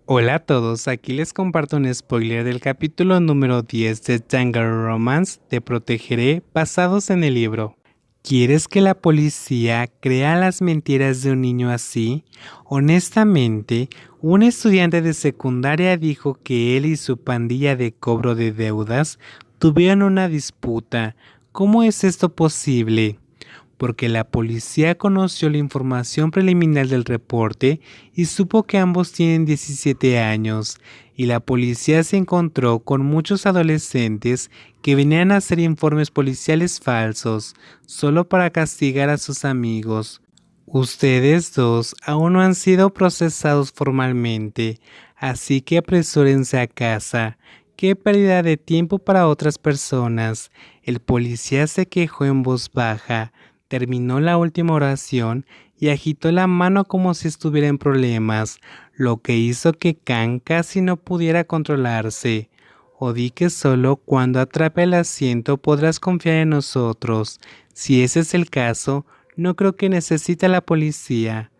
Hola a todos, aquí les comparto un spoiler del capítulo número 10 de Danganronromance Te Protegeré basados en el libro. ¿Quieres que la policía crea las mentiras de un niño así? Honestamente, un estudiante de secundaria dijo que él y su pandilla de cobro de deudas tuvieron una disputa. ¿Cómo es esto posible? Porque la policía conoció la información preliminar del reporte y supo que ambos tienen 17 años, y la policía se encontró con muchos adolescentes que venían a hacer informes policiales falsos, solo para castigar a sus amigos. Ustedes dos aún no han sido procesados formalmente, así que apresúrense a casa. Qué pérdida de tiempo para otras personas. El policía se quejó en voz baja. Terminó la última oración y agitó la mano como si estuviera en problemas, lo que hizo que Kang casi no pudiera controlarse. O di que solo cuando atrape el asiento podrás confiar en nosotros. Si ese es el caso, no creo que necesite a la policía.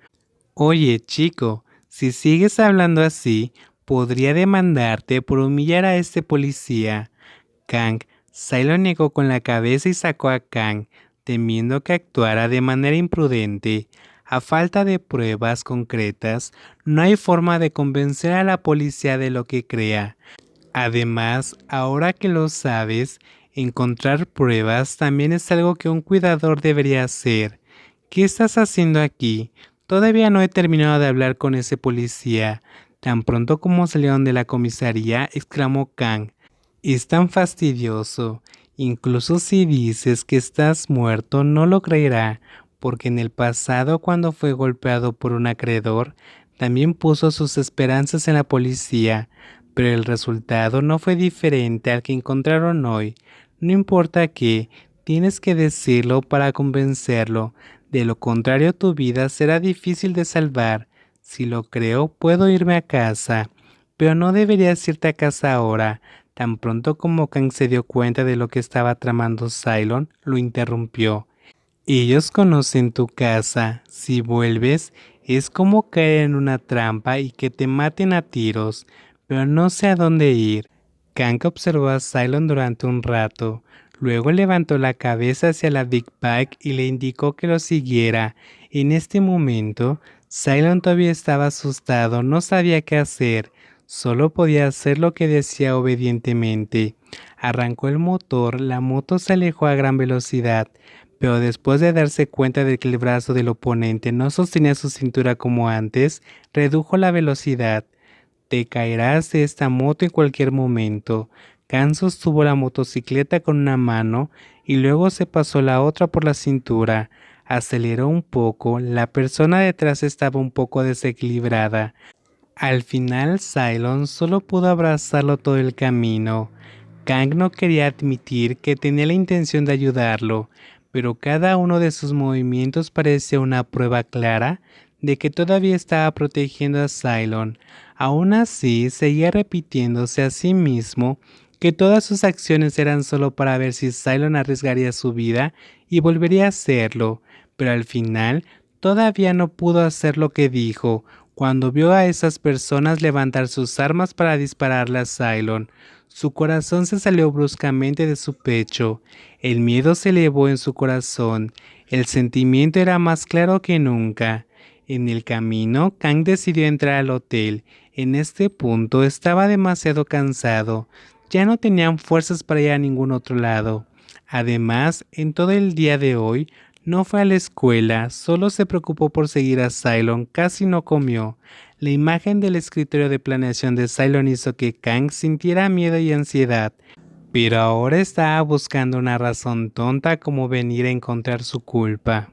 Oye, chico, si sigues hablando así, podría demandarte por humillar a este policía. Kang, Silo negó con la cabeza y sacó a Kang, temiendo que actuara de manera imprudente. A falta de pruebas concretas, no hay forma de convencer a la policía de lo que crea. Además, ahora que lo sabes, encontrar pruebas también es algo que un cuidador debería hacer. ¿Qué estás haciendo aquí? Todavía no he terminado de hablar con ese policía. Tan pronto como salieron de la comisaría, exclamó Kang. Es tan fastidioso. Incluso si dices que estás muerto, no lo creerá, porque en el pasado, cuando fue golpeado por un acreedor, también puso sus esperanzas en la policía, pero el resultado no fue diferente al que encontraron hoy. No importa qué, tienes que decirlo para convencerlo, de lo contrario tu vida será difícil de salvar. Si lo creo, puedo irme a casa, pero no deberías irte a casa ahora. Tan pronto como Kang se dio cuenta de lo que estaba tramando Cylon, lo interrumpió. Ellos conocen tu casa. Si vuelves, es como caer en una trampa y que te maten a tiros, pero no sé a dónde ir. Kang observó a Cylon durante un rato. Luego levantó la cabeza hacia la Big Bag y le indicó que lo siguiera. En este momento, Cylon todavía estaba asustado, no sabía qué hacer. Solo podía hacer lo que decía obedientemente. Arrancó el motor, la moto se alejó a gran velocidad, pero después de darse cuenta de que el brazo del oponente no sostenía su cintura como antes, redujo la velocidad. Te caerás de esta moto en cualquier momento. Kang sostuvo la motocicleta con una mano y luego se pasó la otra por la cintura. Aceleró un poco, la persona detrás estaba un poco desequilibrada. Al final, Cylon solo pudo abrazarlo todo el camino. Kang no quería admitir que tenía la intención de ayudarlo, pero cada uno de sus movimientos parecía una prueba clara de que todavía estaba protegiendo a Cylon. Aún así, seguía repitiéndose a sí mismo que todas sus acciones eran solo para ver si Cylon arriesgaría su vida y volvería a hacerlo, pero al final todavía no pudo hacer lo que dijo cuando vio a esas personas levantar sus armas para dispararle a Cylon. Su corazón se salió bruscamente de su pecho. El miedo se elevó en su corazón. El sentimiento era más claro que nunca. En el camino, Kang decidió entrar al hotel. En este punto estaba demasiado cansado. Ya no tenían fuerzas para ir a ningún otro lado. Además, en todo el día de hoy, no fue a la escuela, solo se preocupó por seguir a Cylon, casi no comió. La imagen del escritorio de planeación de Cylon hizo que Kang sintiera miedo y ansiedad, pero ahora estaba buscando una razón tonta como venir a encontrar su culpa.